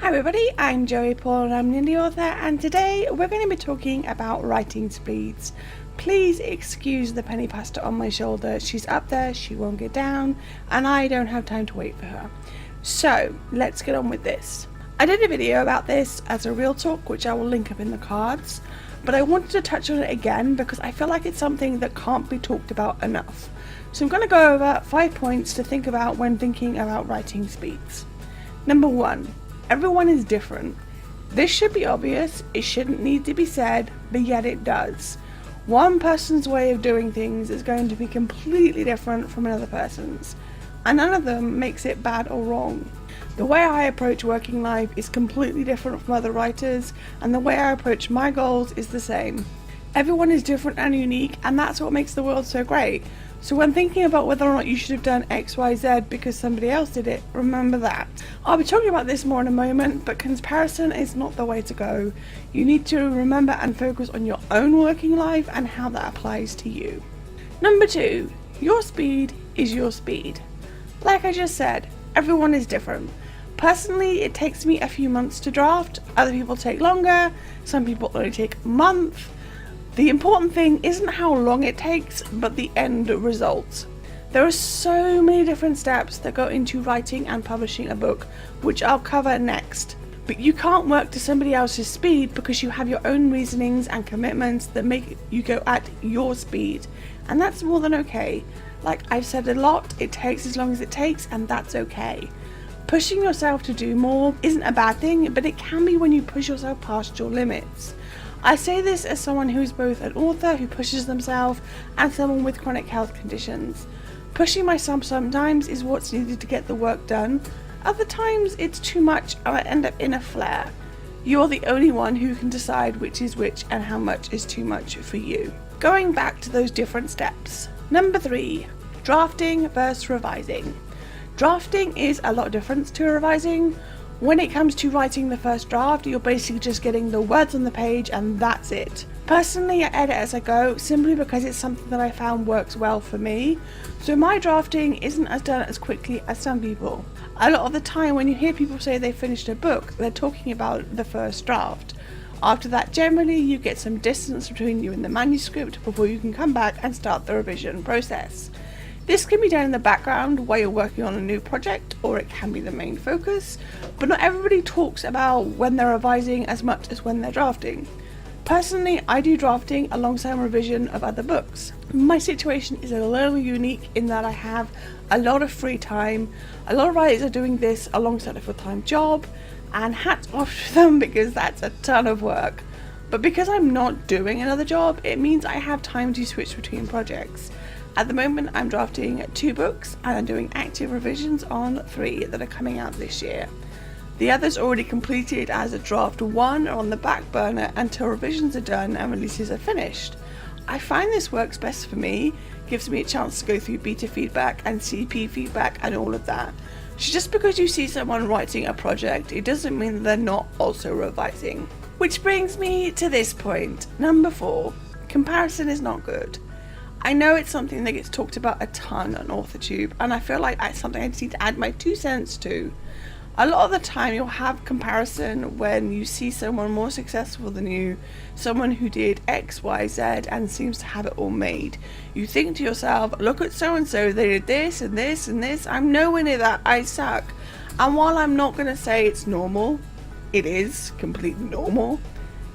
Hi everybody, I'm Joey Paul and I'm an indie author, and today we're going to be talking about writing speeds. Please excuse the penny pasta on my shoulder. She's up there, she won't get down, and I don't have time to wait for her. So let's get on with this. I did a video about this as a real talk, which I will link up in the cards, but I wanted to touch on it again because I feel like it's something that can't be talked about enough. So I'm going to go over 5 points to think about when thinking about writing speeds. Number 1. Everyone is different. This should be obvious, it shouldn't need to be said, but yet it does. One person's way of doing things is going to be completely different from another person's, and none of them makes it bad or wrong. The way I approach working life is completely different from other writers, and the way I approach my goals is the same. Everyone is different and unique, and that's what makes the world so great. So when thinking about whether or not you should have done X, Y, Z because somebody else did it, remember that. I'll be talking about this more in a moment, but comparison is not the way to go. You need to remember and focus on your own working life and how that applies to you. Number 2, your speed is your speed. Like I just said, everyone is different. Personally, it takes me a few months to draft, other people take longer, some people only take a month. The important thing isn't how long it takes, but the end result. There are so many different steps that go into writing and publishing a book, which I'll cover next. But you can't work to somebody else's speed because you have your own reasonings and commitments that make you go at your speed. And that's more than okay. Like I've said a lot, it takes as long as it takes, and that's okay. Pushing yourself to do more isn't a bad thing, but it can be when you push yourself past your limits. I say this as someone who is both an author who pushes themselves and someone with chronic health conditions. Pushing myself sometimes is what's needed to get the work done. Other times it's too much and I end up in a flare. You're the only one who can decide which is which and how much is too much for you. Going back to those different steps. Number 3, drafting versus revising. Drafting is a lot different to revising. When it comes to writing the first draft, you're basically just getting the words on the page and that's it. Personally, I edit as I go simply because it's something that I found works well for me. So my drafting isn't done as quickly as some people. A lot of the time when you hear people say they finished a book, they're talking about the first draft. After that, generally you get some distance between you and the manuscript before you can come back and start the revision process. This can be done in the background while you're working on a new project, or it can be the main focus, but not everybody talks about when they're revising as much as when they're drafting. Personally, I do drafting alongside revision of other books. My situation is a little unique in that I have a lot of free time. A lot of writers are doing this alongside a full-time job, and hats off to them because that's a ton of work. But because I'm not doing another job, it means I have time to switch between projects. At the moment I'm drafting 2 books and I'm doing active revisions on 3 that are coming out this year. The others already completed as a draft 1 are on the back burner until revisions are done and releases are finished. I find this works best for me, gives me a chance to go through beta feedback and CP feedback and all of that. So just because you see someone writing a project, it doesn't mean that they're not also revising. Which brings me to this point, number 4, comparison is not good. I know it's something that gets talked about a ton on Authortube, and I feel like it's something I just need to add my 2 cents to. A lot of the time you'll have comparison when you see someone more successful than you, someone who did X, Y, Z and seems to have it all made. You think to yourself, look at so and so, they did this and this and this, I'm nowhere near that, I suck. And while I'm not going to say it's normal, it is completely normal,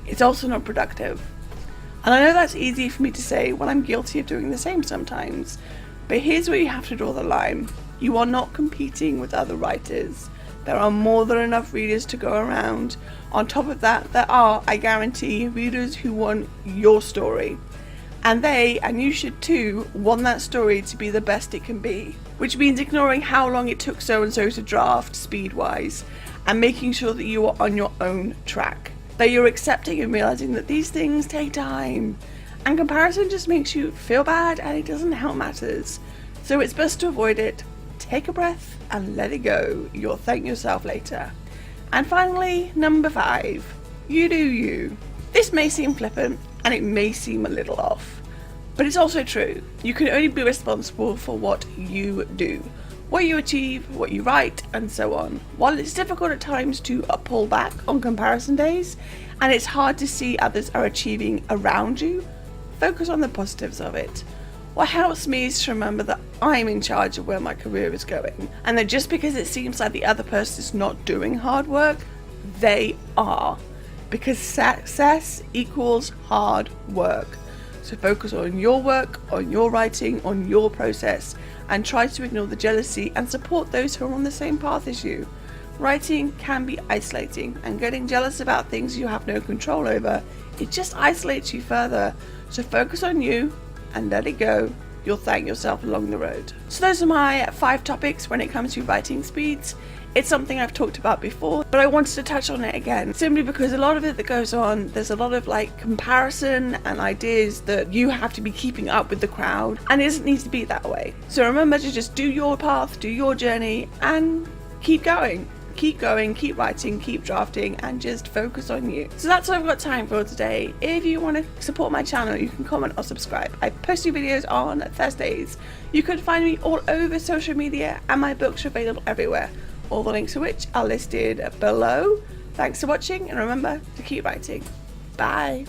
it's also not productive. And I know that's easy for me to say when I'm guilty of doing the same sometimes, but here's where you have to draw the line. You are not competing with other writers. There are more than enough readers to go around. On top of that, there are, I guarantee, readers who want your story. And they, and you should too, want that story to be the best it can be. Which means ignoring how long it took so and so to draft speed-wise, and making sure that you are on your own track. That you're accepting and realizing that these things take time, and comparison just makes you feel bad and it doesn't help matters. So it's best to avoid it, take a breath and let it go. You'll thank yourself later. And finally, number 5, you do you. This may seem flippant and it may seem a little off, but it's also true. You can only be responsible for what you do. what you achieve, what you write, and so on. While it's difficult at times to pull back on comparison days, and it's hard to see others are achieving around you, focus on the positives of it. What helps me is to remember that I'm in charge of where my career is going, and that just because it seems like the other person is not doing hard work, they are. Because success equals hard work. So focus on your work, on your writing, on your process, and try to ignore the jealousy and support those who are on the same path as you. Writing can be isolating, and getting jealous about things you have no control over, it just isolates you further. So focus on you and let it go. You'll thank yourself along the road. So those are my 5 topics when it comes to writing speeds. It's something I've talked about before, but I wanted to touch on it again, simply because a lot of it that goes on, there's a lot of comparison and ideas that you have to be keeping up with the crowd, and it doesn't need to be that way. So remember to just do your path, do your journey, and keep going. Keep going, keep writing, keep drafting, and just focus on you. So that's all I've got time for today. If you want to support my channel, you can comment or subscribe. I post new videos on Thursdays. You can find me all over social media, and my books are available everywhere. All the links to which are listed below. Thanks for watching, and remember to keep writing. Bye.